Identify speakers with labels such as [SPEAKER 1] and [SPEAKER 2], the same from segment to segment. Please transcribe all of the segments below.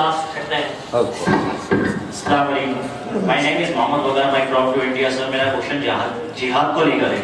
[SPEAKER 1] Task کرتے ہیں.
[SPEAKER 2] السلام علیکم. مائی نیم از محمد وغیرہ. مائی پراؤڈ ٹو انڈیا. سر میرا کوشچن جہاد کو لے کر ہے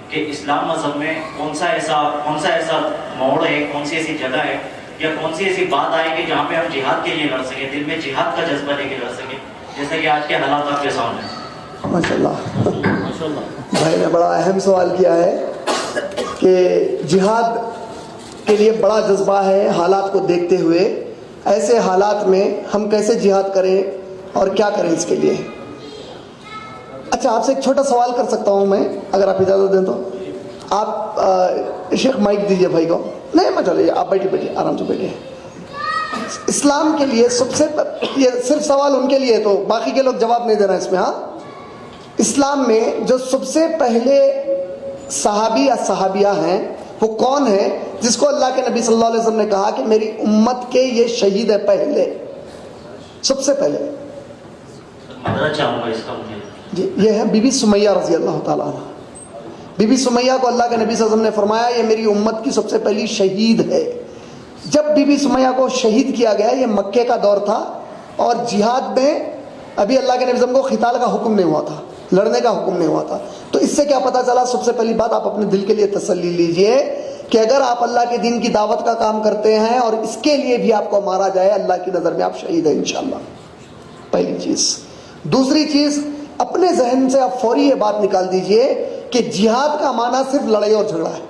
[SPEAKER 2] کہ اسلام مذہب میں کون سا ایسا موڑ ہے, کون سی ایسی جگہ ہے یا کون سی ایسی بات آئے کہ جہاں پہ ہم جہاد کے لیے لڑ سکیں, دل میں جہاد کا جذبہ لے کے لڑ سکیں, جیسا کہ آج کے حالات آپ کے سامنے ہیں.
[SPEAKER 3] ماشاءاللہ بھائی نے بڑا اہم سوال کیا ہے کہ جہاد کے لیے بڑا جذبہ ہے. حالات کو دیکھتے ہوئے ایسے حالات میں ہم کیسے جہاد کریں اور کیا کریں اس کے لیے. اچھا آپ سے ایک چھوٹا سوال کر سکتا ہوں میں, اگر آپ اجازت دیں تو. آپ شیخ مائک دیجئے بھائی کو. نہیں میں چلیے, آپ بیٹھیے آرام سے بیٹھیے. اسلام کے لیے سب سے, یہ صرف سوال ان کے لیے ہے تو باقی کے لوگ جواب نہیں دینا اس میں. ہاں, اسلام میں جو سب سے پہلے صحابی یا صحابیہ ہیں وہ کون ہیں جس کو اللہ کے نبی صلی اللہ علیہ وسلم نے کہا کہ میری امت کے یہ شہید ہے پہلے, سب سے پہلے؟ جی یہ ہے بی بی سمیہ رضی اللہ تعالیٰ عنہ. بی بی سمیہ کو اللہ کے نبی صلی اللہ علیہ وسلم نے فرمایا یہ میری امت کی سب سے پہلی شہید ہے. جب بی بی سمیہ کو شہید کیا گیا, یہ مکے کا دور تھا اور جہاد میں ابھی اللہ کے نبی صلی اللہ علیہ وسلم کو قتال کا حکم نہیں ہوا تھا, لڑنے کا حکم نہیں ہوا تھا. تو اس سے کیا پتا چلا؟ سب سے پہلی بات آپ اپنے دل کے لیے تسلی لیجئے کہ اگر آپ اللہ کے دین کی دعوت کا کام کرتے ہیں اور اس کے لیے بھی آپ کو مارا جائے, اللہ کی نظر میں آپ شہید ہیں انشاءاللہ. پہلی چیز. دوسری چیز, اپنے ذہن سے آپ فوری یہ بات نکال دیجئے کہ جہاد کا معنی صرف لڑائی اور جھگڑا ہے.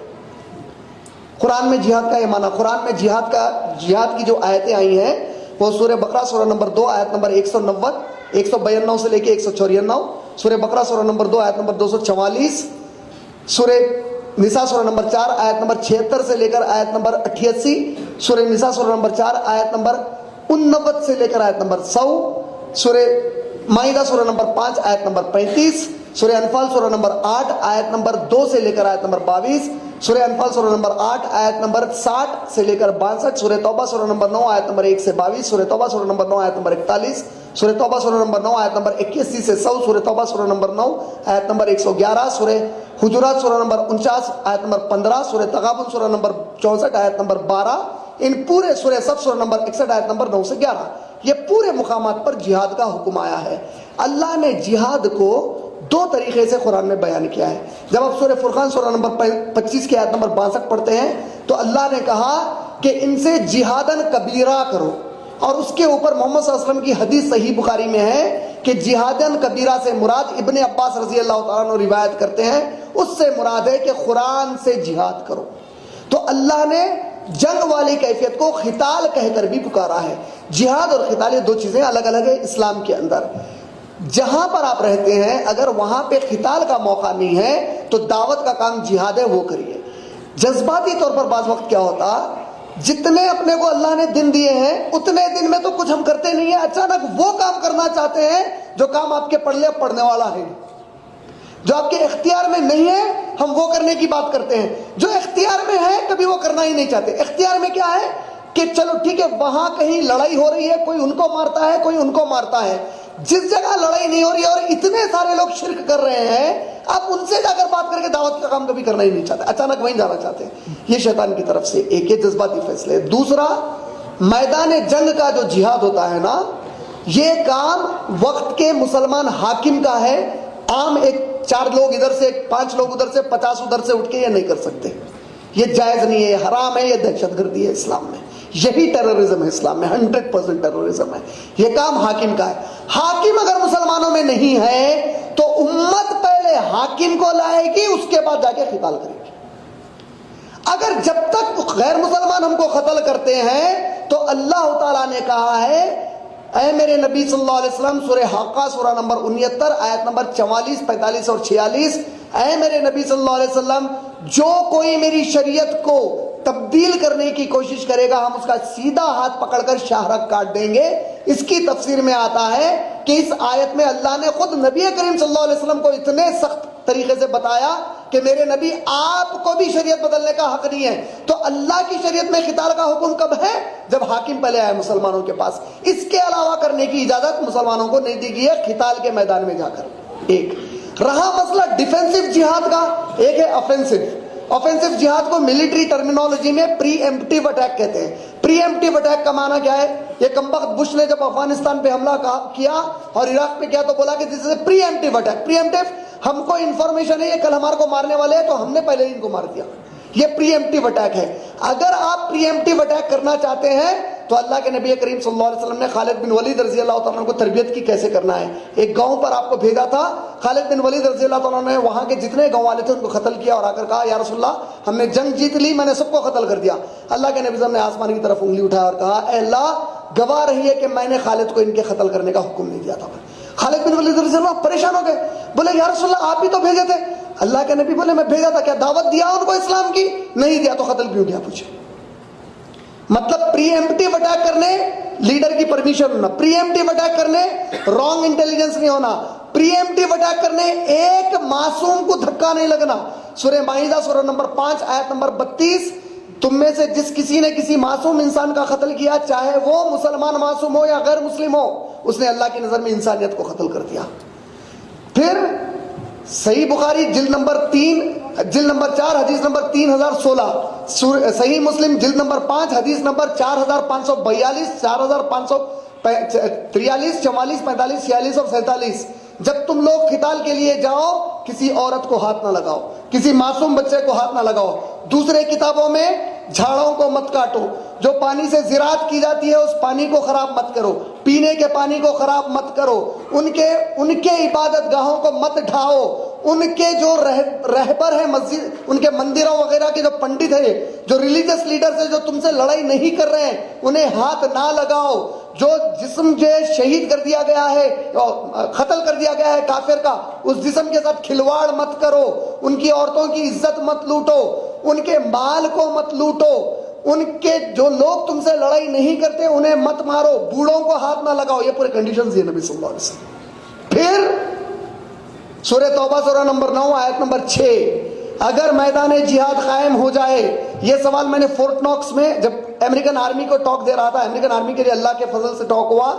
[SPEAKER 3] قرآن میں جہاد کا یہ معنی, قرآن میں جہاد کی جو آیتیں آئی ہیں وہ سورہ بقرہ سورہ نمبر 2 آیت نمبر 190 192 سے لے کے 194, سورہ بقرہ سورہ نمبر 2 آیت نمبر 244, سورہ نساء سورہ نمبر 4 آیت نمبر 76 سے لے کر آیت نمبر 88, سورہ نساء سورہ نمبر 4 آیت نمبر 89 سے لے کر آیت نمبر 100, سورہ مائدہ سورہ نمبر 5 آیت نمبر 35, سورہ انفال سورہ نمبر 8 آیت نمبر 2 سے لے کر آیت نمبر 22, سورہ انفال سورہ نمبر 8 آیت نمبر 60 سے لے کر 62, سورہ توبہ سورہ نمبر 9 آیت نمبر 1 سے 22, سورہ توبہ سورہ نمبر 9 آیت نمبر 41, سورہ توبہ سورہ نمبر 9 آیت نمبر 81 سے 100, سورہ توبہ سورہ نمبر 9 آیت نمبر 111, سورہ حجرات سورہ نمبر 49 آیت نمبر 15, سورہ تغابن سورہ نمبر 64 آیت نمبر 12, ان پورے سورہ صف سورہ نمبر 61 آیت نمبر 9 سے 11, یہ پورے مقامات پر جہاد کا حکم آیا ہے. اللہ نے جہاد کو دو طریقے سے قرآن میں بیان کیا ہے. جب آپ سورہ فرقان سورہ نمبر 25 کی آیت نمبر 62 پڑھتے ہیں تو اللہ نے کہا کہ ان سے جہادن کبیرہ کرو, اور اس کے اوپر محمد صلی اللہ علیہ وسلم کی حدیث صحیح بخاری میں ہے کہ جہادن کبیرہ سے مراد, ابن عباس رضی اللہ تعالیٰ عنہ روایت کرتے ہیں, اس سے مراد ہے کہ قرآن سے جہاد کرو. تو اللہ نے جنگ والی کیفیت کو قتال کہہ کر بھی پکارا ہے. جہاد اور قتال یہ دو چیزیں الگ الگ ہیں اسلام کے اندر. جہاں پر آپ رہتے ہیں اگر وہاں پہ قتال کا موقع نہیں ہے تو دعوت کا کام جہاد ہے وہ کریے. جذباتی طور پر بعض وقت کیا ہوتا, جتنے اپنے کو اللہ نے دن دیے ہیں اتنے دن میں تو کچھ ہم کرتے نہیں ہیں, اچانک وہ کام کرنا چاہتے ہیں جو کام آپ کے پڑھنے والا ہے, جو آپ کے اختیار میں نہیں ہے ہم وہ کرنے کی بات کرتے ہیں. جو اختیار میں ہے کبھی وہ کرنا ہی نہیں چاہتے. اختیار میں کیا ہے کہ چلو ٹھیک ہے وہاں کہیں لڑائی ہو رہی ہے, کوئی ان کو مارتا ہے کوئی ان کو مارتا ہے, جس جگہ لڑائی نہیں ہو رہی ہے اور اتنے سارے لوگ شرک کر رہے ہیں, آپ ان سے جا کر بات کر کے دعوت کا کام کبھی کرنا ہی نہیں چاہتے, اچانک وہیں جانا چاہتے ہیں. یہ شیطان کی طرف سے ایک یہ جذباتی فیصلے. دوسرا, میدان جنگ کا جو جہاد ہوتا ہے نا, یہ کام وقت کے مسلمان حاکم کا ہے. عام ایک 4 لوگ ادھر سے 5 لوگ ادھر سے 50 ادھر سے اٹھ کے یہ نہیں کر سکتے. یہ جائز نہیں ہے, یہ حرام ہے, یہ دہشت گردی ہے اسلام میں. یہی ٹیررزم ہے اسلام میں, 100% ٹیررزم ہے. یہ کام حاکم کا ہے. حاکم اگر مسلمانوں میں نہیں ہے تو امت پہلے حاکم کو لائے گی, اس کے بعد جا کے قتال کرے گی. اگر جب تک غیر مسلمان ہم کو قتل کرتے ہیں تو اللہ تعالیٰ نے کہا ہے اے میرے نبی صلی اللہ علیہ وسلم, سورہ حاقہ سورہ نمبر 69 آیت نمبر 44 45 اور 46, اے میرے نبی صلی اللہ علیہ وسلم جو کوئی میری شریعت کو تبدیل کرنے کی کوشش کرے گا ہم اس کا سیدھا ہاتھ پکڑ کر شاہرگ کاٹ دیں گے. اس کی تفسیر میں آتا ہے کہ اس آیت میں اللہ نے خود نبی کریم صلی اللہ علیہ وسلم کو اتنے سخت طریقے سے بتایا کہ میرے نبی آپ کو بھی شریعت بدلنے کا حق نہیں ہے. تو اللہ کی شریعت میں قتال کا حکم کب ہے؟ جب حاکم پہلے آئے مسلمانوں کے پاس. اس کے علاوہ کرنے کی اجازت مسلمانوں کو نہیں دی گئی ہے قتال کے میدان میں جا کر. ایک رہا مسئلہ ڈیفینسو جہاد کا, ایک ہے آفینسو. آفینسو جہاد کو ملٹری ٹرمینالوجی میں پری ایمپٹیو اٹیک کہتے ہیں. پری ایمپٹیو اٹیک کا معنی کیا ہے؟ یہ کمبخت بش نے جب افغانستان پہ حملہ کیا اور عراق پہ کیا تو بولا کہ دس از اے پری ایمپٹیو اٹیک. پری ایمپٹیو, ہم کو انفارمیشن ہے یہ کل ہمارے کو مارنے والے ہیں تو ہم نے پہلے ہی ان کو مار دیا. یہ پری ایمپٹیو اٹیک ہے. اگر آپ پری ایمپٹیو اٹیک کرنا چاہتے ہیں تو اللہ کے نبی کریم صلی اللہ علیہ وسلم نے خالد بن ولید رضی اللہ تعالیٰ عنہ کو تربیت کی کیسے کرنا ہے. ایک گاؤں پر آپ کو بھیجا تھا, خالد بن ولید رضی اللہ تعالیٰ عنہ نے وہاں کے جتنے گاؤں والے تھے ان کو قتل کیا اور آ کر کہا یا رسول اللہ ہم نے جنگ جیت لی, میں نے سب کو قتل کر دیا. اللہ کے نبی صلی اللہ علیہ وسلم نے آسمان کی طرف انگلی اٹھایا اور کہا اے اللہ گواہ رہی ہے کہ میں نے خالد کو ان کے قتل کرنے کا حکم نہیں دیا تھا. خالد بن ولید رضی اللہ پریشان ہو گئے, بولے یا رسول اللہ آپ بھی تو بھیجے تھے. اللہ کے نبی بولے میں بھیجا تھا, کیا دعوت دیا ان کو اسلام کی؟ نہیں دیا, تو قتل کیوں کیا؟ پوچھے. مطلب پری ایمپٹیو اٹیک کرنے لیڈر کی پرمیشن ہونا, پری ایمپٹیو اٹیک کرنے رانگ انٹیلیجنس نہیں ہونا, پری ایمپٹیو اٹیک کرنے ایک معصوم کو دھکا نہیں لگنا. سورہ مائدہ سورہ نمبر 5 آیت نمبر 32, تم میں سے جس کسی نے کسی معصوم انسان کا قتل کیا, چاہے وہ مسلمان معصوم ہو یا غیر مسلم ہو, اس نے اللہ کی نظر میں انسانیت کو قتل کر دیا. پھر صحیح بخاری جلد نمبر 4 حدیث نمبر 3016, صحیح مسلم جلد نمبر 5 حدیث نمبر 4542, 4543, 44, 45, 46 اور 47, جب تم لوگ قتال کے لیے جاؤ کسی عورت کو ہاتھ نہ لگاؤ, کسی معصوم بچے کو ہاتھ نہ لگاؤ. دوسرے کتابوں میں جھاڑوں کو مت کاٹو, جو پانی سے زراعت کی جاتی ہے اس پانی کو خراب مت کرو, پینے کے پانی کو خراب مت کرو, ان کے عبادت گاہوں کو مت ڈھاؤ, ان کے جو رہبر ہیں مسجد, ان کے مندروں وغیرہ کے جو پنڈت ہیں, جو ریلیجس لیڈرز ہیں جو تم سے لڑائی نہیں کر رہے ہیں, انہیں ہاتھ نہ لگاؤ. جو جسم جو شہید کر دیا گیا ہے, قتل کر دیا گیا ہے کافر کا, اس جسم کے ساتھ کھلواڑ مت کرو, ان کی عورتوں کی عزت مت لوٹو, ان کے مال کو مت لوٹو, ان کے جو لوگ تم سے لڑائی نہیں کرتے انہیں مت مارو, بوڑھوں کو ہاتھ نہ لگاؤ. یہ پورے کنڈیشنز ہیں نبی صلی اللہ علیہ وسلم. پھر سورہ توبہ سورہ نمبر 9 آیت نمبر 6, اگر میدان جہاد قائم ہو جائے, یہ سوال میں نے فورٹ ناکس میں جب امریکن آرمی کو ٹاک دے رہا تھا, امریکن آرمی کے لیے اللہ کے فضل سے ٹاک ہوا,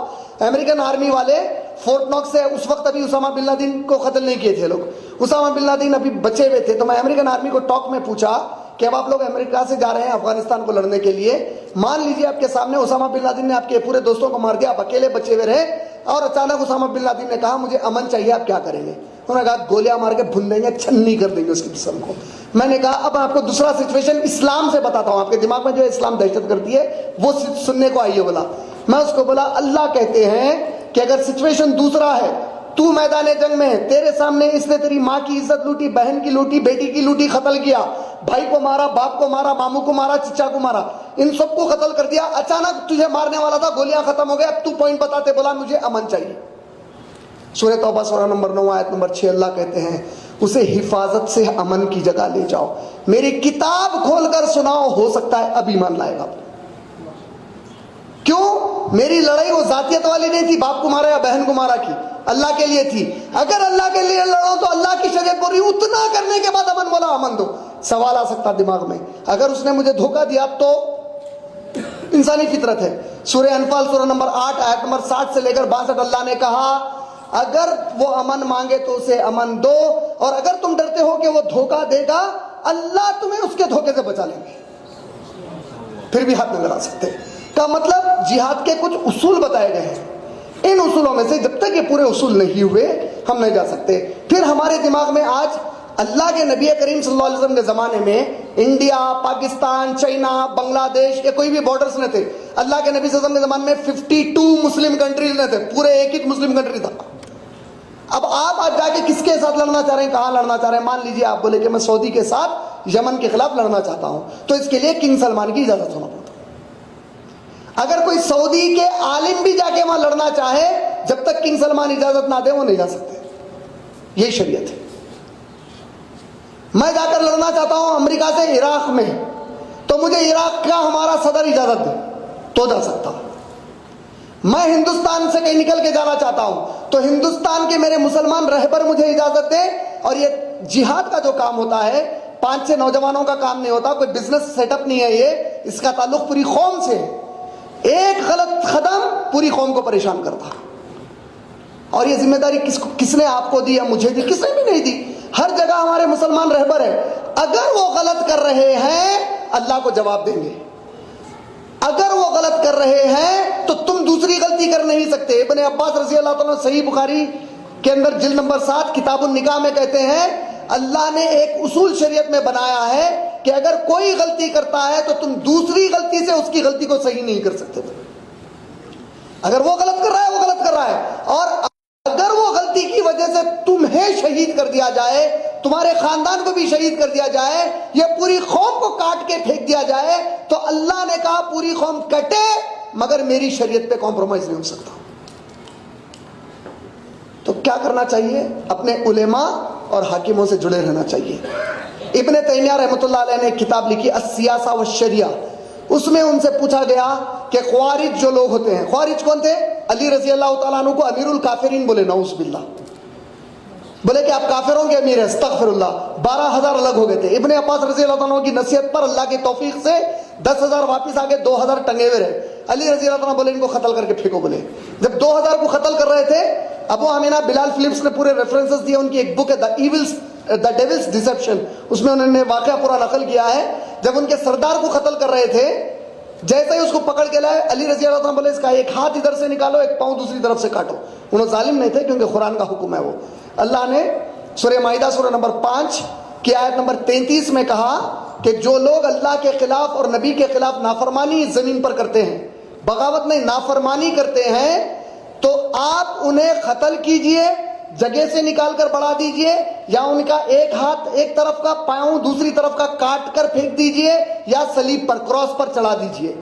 [SPEAKER 3] امریکن آرمی والے فورٹ ناکس سے اس وقت ابھی اسامہ بن لادن کو قتل نہیں کیے تھے لوگ, اسامہ بن لادن ابھی بچے ہوئے تھے. تو میں امریکن آرمی کو ٹاک میں پوچھا کہ اب آپ لوگ امریکہ سے جا رہے ہیں افغانستان کو لڑنے کے لیے, مان لیجیے آپ کے سامنے اسامہ بن لادن نے آپ کے پورے دوستوں کو مار دیا, آپ اکیلے بچے ہوئے رہے, اور اچانک اسامہ بن لادن نے کہا مجھے امن چاہیے, آپ کیا کریں گے؟ انہوں نے کہا گولیاں مار کے بھن دیں گے, چھنی کر دیں گے اس کی جسم کو. میں نے کہا اب آپ کو دوسرا سچویشن اسلام سے بتاتا ہوں, آپ کے دماغ میں جو اسلام دہشت گردی ہے وہ سننے کو آئیے. بولا, میں اس کو بولا اللہ کہتے ہیں کہ اگر سچویشن دوسرا ہے, تو میدان جنگ میں ہے, تیرے سامنے اس نے تیری ماں کی عزت لوٹی, بہن کی لوٹی, بیٹی کی لوٹی, قتل کیا, بھائی کو مارا, باپ کو مارا, ماموں کو مارا, چچا کو مارا, ان سب کو قتل کر دیا, اچانک تجھے مارنے والا تھا, گولیاں ختم ہو گئے, اب تو پوائنٹ بتاتے, بولا مجھے امن چاہیے. سورہ توبہ سورہ نمبر 9 آیت نمبر 6 اللہ کہتے ہیں اسے حفاظت سے امن کی جگہ لے جاؤ, میری کتاب کھول کر سناؤ, ہو سکتا ہے اب ایمان لائے گا. کیوں؟ میری لڑائی وہ ذاتیت والی نہیں تھی, باپ کو مارا یا بہن کو مارا کی, اللہ کے لیے تھی. اگر اللہ کے لیے لڑو تو اللہ کی شریعت بول رہی اتنا کرنے کے بعد امن, بولا امن دو. سوال آ سکتا دماغ میں, اگر اس نے مجھے دھوکہ دیا تو انسانی فطرت ہے. سورہ انفال سورہ نمبر 8 آیت نمبر 60 سے لے کر 62 اللہ نے کہا اگر وہ امن مانگے تو اسے امن دو, اور اگر تم ڈرتے ہو کہ وہ دھوکہ دے گا اللہ تمہیں اس کے دھوکے سے بچا لیں گے, پھر بھی ہاتھ نہیں لگا سکتے. کا مطلب جہاد کے کچھ اصول بتائے گئے ہیں, ان اصولوں میں سے جب تک یہ پورے اصول نہیں ہوئے ہم نہیں جا سکتے. پھر ہمارے دماغ میں آج اللہ کے نبی کریم صلی اللہ علیہ وسلم کے زمانے میں انڈیا, پاکستان, چائنا, بنگلہ دیش کے کوئی بھی بارڈرز نہ تھے. اللہ کے نبی صلی اللہ علیہ وسلم کے زمانے میں 52 مسلم کنٹریز نہ تھے, پورے ایک مسلم کنٹری تھا. اب آپ آج جا کے کس کے ساتھ لڑنا چاہ رہے ہیں, کہاں لڑنا چاہ رہے ہیں؟ مان لیجیے آپ بولے کہ میں سعودی کے ساتھ یمن کے خلاف لڑنا چاہتا ہوں, تو اس کے لیے کنگ سلمان کی اجازت ہونا پڑتا. اگر کوئی سعودی کے عالم بھی جا کے وہاں لڑنا چاہے, جب تک کنگ سلمان اجازت نہ دے وہ نہیں جا سکتے. یہ شریعت ہے. میں جا کر لڑنا چاہتا ہوں امریکہ سے عراق میں, تو مجھے عراق کا ہمارا صدر اجازت دے تو جا سکتا ہوں. میں ہندوستان سے کہیں نکل کے جانا چاہتا ہوں تو ہندوستان کے میرے مسلمان رہبر مجھے اجازت دے. اور یہ جہاد کا جو کام ہوتا ہے 5-6 نوجوانوں کا کام نہیں ہوتا, کوئی بزنس سیٹ اپ نہیں ہے یہ, اس کا تعلق پوری قوم سے. ایک غلط قدم پوری قوم کو پریشان کرتا, اور یہ ذمہ داری کس نے آپ کو دی یا مجھے دی؟ کس نے بھی نہیں دی. ہر جگہ ہمارے مسلمان رہبر ہیں, اگر وہ غلط کر رہے ہیں اللہ کو جواب دیں گے. اگر وہ غلط کر رہے ہیں تو تم دوسری غلطی کر نہیں سکتے. ابن عباس رضی اللہ تعالیٰ صحیح بخاری کے اندر جلد نمبر 7 کتاب النکاح میں کہتے ہیں اللہ نے ایک اصول شریعت میں بنایا ہے کہ اگر کوئی غلطی کرتا ہے تو تم دوسری غلطی سے اس کی غلطی کو صحیح نہیں کر سکتے. اگر وہ غلط کر رہا ہے وہ غلط کر رہا ہے، اور اگر وہ غلطی کی وجہ سے تمہیں شہید کر دیا جائے، تمہارے خاندان کو بھی شہید کر دیا جائے، یہ پوری قوم کو کاٹ کے پھینک دیا جائے، تو اللہ نے کہا پوری قوم کٹے مگر میری شریعت پہ کمپرومائز نہیں ہو سکتا. تو کیا کرنا چاہیے؟ اپنے علماء اور حاکموں سے جڑے رہنا چاہیے. ابن تیمیہ رحمۃ اللہ علیہ نے ایک کتاب لکھی السیاسہ والشریعہ، اس میں ان سے پوچھا گیا کہ خوارج جو لوگ ہوتے ہیں، خوارج کون تھے؟ علی رضی اللہ تعالیٰ عنہ کو امیر الکافرین بولے، نعوذ باللہ، بولے کہ آپ کافروں کے امیر ہیں، استغفر اللہ. 12,000 الگ ہو گئے تھے. ابن عباس رضی اللہ عنہ کی نصیحت پر اللہ کی توفیق سے 10,000 واپس آ گئے، 2,000 ٹنگے ہوئے رہے. علی رضی اللہ عنہ بولے ان کو قتل کر کے پھینکو. بولے جب 2,000 کو قتل کر رہے تھے، ابو آمینہ بلال فلپس نے پورے ریفرنسز دیے، ان کی ایک بک ہے دا ڈیولز ڈیسپشن، اس میں انہوں نے واقعہ پورا نقل کیا ہے. جب ان کے سردار کو قتل کر رہے تھے، جیسے ہی اس کو پکڑ کے لائے، علی رضی اللہ عنہ بولے اس کا ایک ہاتھ ادھر سے نکالو، ایک پاؤں دوسری طرف سے کاٹو. انہوں ظالم نہیں تھے کیونکہ قرآن کا حکم ہے. وہ اللہ نے سورہ مائدہ سورہ نمبر 5 کی آیت نمبر 33 میں کہا کہ جو لوگ اللہ کے خلاف اور نبی کے خلاف نافرمانی اس زمین پر کرتے ہیں، بغاوت نہیں نافرمانی کرتے ہیں، تو آپ انہیں قتل کیجئے، جگہ سے نکال کر بڑھا دیجئے، یا ان کا ایک ہاتھ ایک طرف کا، پاؤں دوسری طرف کا کاٹ کر پھینک دیجئے، یا صلیب پر کراس پر چڑھا دیجئے.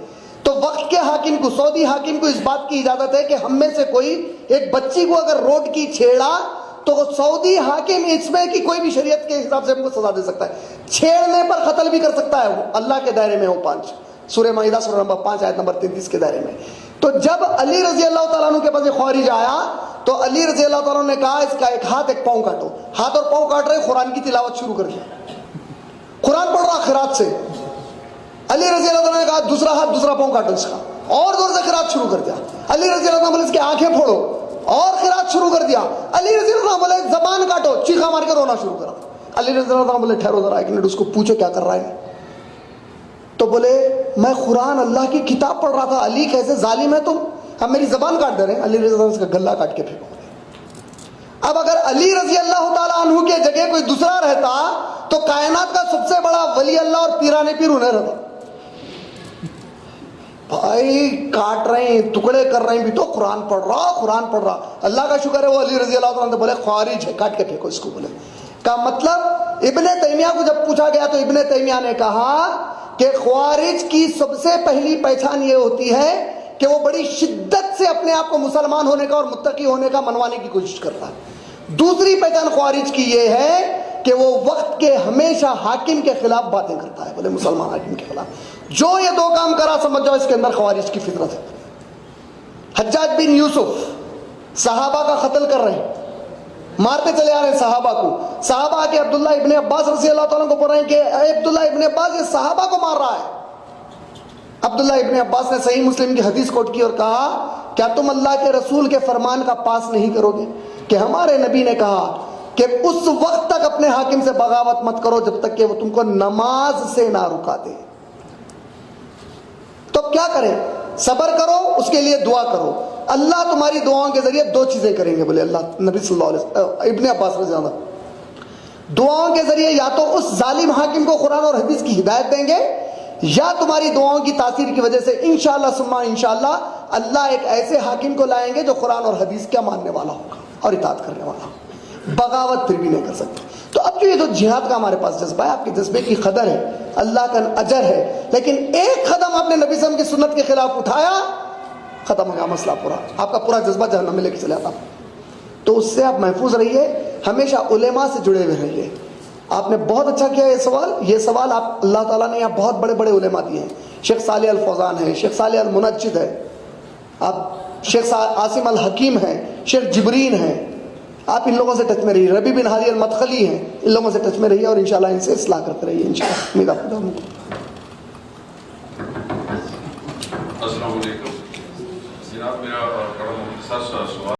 [SPEAKER 3] تو وقت کے حاکم کو، سعودی حاکم کو اس بات کی اجازت ہے کہ ہم میں سے کوئی ایک بچی کو اگر روڈ کی چھیڑا تو سعودی حاکم اس میں کی کوئی بھی شریعت کے حساب سے ہم کو سزا دے سکتا ہے. چھیڑنے پر قتل بھی کر سکتا ہے، وہ اللہ کے دائرے میں. وہ 5 سورہ مائدہ سورہ نمبر 5 آیت نمبر 33 کے دائرے میں. تو جب علی رضی اللہ تعالیٰ عنہ کے پاس خوارج آیا تو علی رضی اللہ تعالیٰ عنہ نے کہا اس کا ایک ہاتھ ایک پاؤں کاٹو. ہاتھ اور پاؤں کاٹ رہے، قرآن کی تلاوت شروع کر دیا، قرآن پڑھ رہا قرات سے. علی رضی اللہ تعالیٰ نے کہا دوسرا ہاتھ دوسرا پاؤں کاٹو اس کا، اور زور سے قرات شروع کر دیا. علی رضی اللہ تعالیٰ نے اس کی آنکھیں پھوڑو، اور قرات شروع کر دیا. علی رضی اللہ عنہ بولے زبان کاٹو، چیخا مار کے رونا شروع کرا. علی رضی اللہ عنہ بولے ٹھہرو ذرا ایک منٹ، اس کو پوچھو کیا کر رہا ہے. تو بولے میں قرآن اللہ کی کتاب پڑھ رہا تھا. علی کیسے ظالم ہے تم، اب میری زبان کاٹ دے رہے ہیں. علی رضی اللہ عنہ اس کا گلا کاٹ کے پھینکو. اب اگر علی رضی اللہ تعالیٰ عنہ کے جگہ کوئی دوسرا رہتا تو کائنات کا سب سے بڑا ولی اللہ اور پیرانے پیر انہیں رہتا. بھائی کاٹ رہے ہیں، ٹکڑے کر رہے ہیں، بھی تو قرآن پڑھ رہا. اللہ کا شکر ہے وہ علی رضی اللہ تعالیٰ عنہ بولے خوارج ہے، کاٹ کے پھینکو اس کو. بولے کا مطلب ابن تیمیہ کو جب پوچھا گیا تو ابن تیمیہ نے کہا کہ خوارج کی سب سے پہلی پہچان یہ ہوتی ہے کہ وہ بڑی شدت سے اپنے آپ کو مسلمان ہونے کا اور متقی ہونے کا منوانے کی کوشش کرتا ہے. دوسری پہچان خوارج کی یہ ہے کہ وہ وقت کے ہمیشہ حاکم کے خلاف باتیں کرتا ہے. بولے مسلمان حاکم کے خلاف جو یہ 2 کام کرا سمجھ جاؤ اس کے اندر خوارج کی فطرت ہے. حجاج بن یوسف صحابہ کا قتل کر رہے ہیں، مارتے چلے آ رہے ہیں صحابہ کو. صحابہ کے عبداللہ ابن عباس رضی اللہ تعالیٰ کو بول رہے ہیں کہ اے عبداللہ ابن عباس یہ صحابہ کو مار رہا ہے. عبداللہ ابن عباس نے صحیح مسلم کی حدیث کوٹ کی اور کہا کیا تم اللہ کے رسول کے فرمان کا پاس نہیں کرو گے کہ ہمارے نبی نے کہا کہ اس وقت تک اپنے حاکم سے بغاوت مت کرو جب تک کہ وہ تم کو نماز سے نہ رکا دے. تو کیا کریں؟ صبر کرو، اس کے لیے دعا کرو. اللہ تمہاری دعاؤں کے ذریعے 2 چیزیں کریں گے. بولے اللہ نبی صلی اللہ علیہ وسلم ابن عباس رضی اللہ عنہ دعاؤں کے ذریعے یا تو اس ظالم حاکم کو قرآن اور حدیث کی ہدایت دیں گے، یا تمہاری دعاؤں کی تاثیر کی وجہ سے انشاءاللہ ثم انشاءاللہ اللہ ایک ایسے حاکم کو لائیں گے جو قرآن اور حدیث کا ماننے والا ہوگا اور اطاعت کرنے والا ہوگا. بغاوت پھر بھی نہیں کر سکتے. تو اب جو یہ جو جہاد کا ہمارے پاس جذبہ ہے، آپ کے جذبے کی قدر ہے، اللہ کا اجر ہے، لیکن ایک قدم آپ نے نبی صلی اللہ علیہ وسلم کی سنت کے خلاف اٹھایا، ختم ہو گیا مسئلہ پورا. آپ کا پورا جذبہ جہنم میں لے کے چلے جاتا. تو اس سے آپ محفوظ رہیے، ہمیشہ علماء سے جڑے ہوئے رہیے. آپ نے بہت اچھا کیا یہ سوال آپ اللہ تعالیٰ نے یہاں بہت بڑے بڑے علماء دیے ہیں. شیخ صالح الفوزان ہے، شیخ صالح المنجد ہے، آپ شیخ عاصم الحکیم ہیں، شیخ جبرین ہیں. آپ ان لوگوں سے ٹچ میں رہیے. ربی بن ہادی المدخلی ہیں، ان لوگوں سے ٹچ میں رہیے اور انشاءاللہ ان سے اصلاح کرتے رہیے انشاءاللہ. امید آپ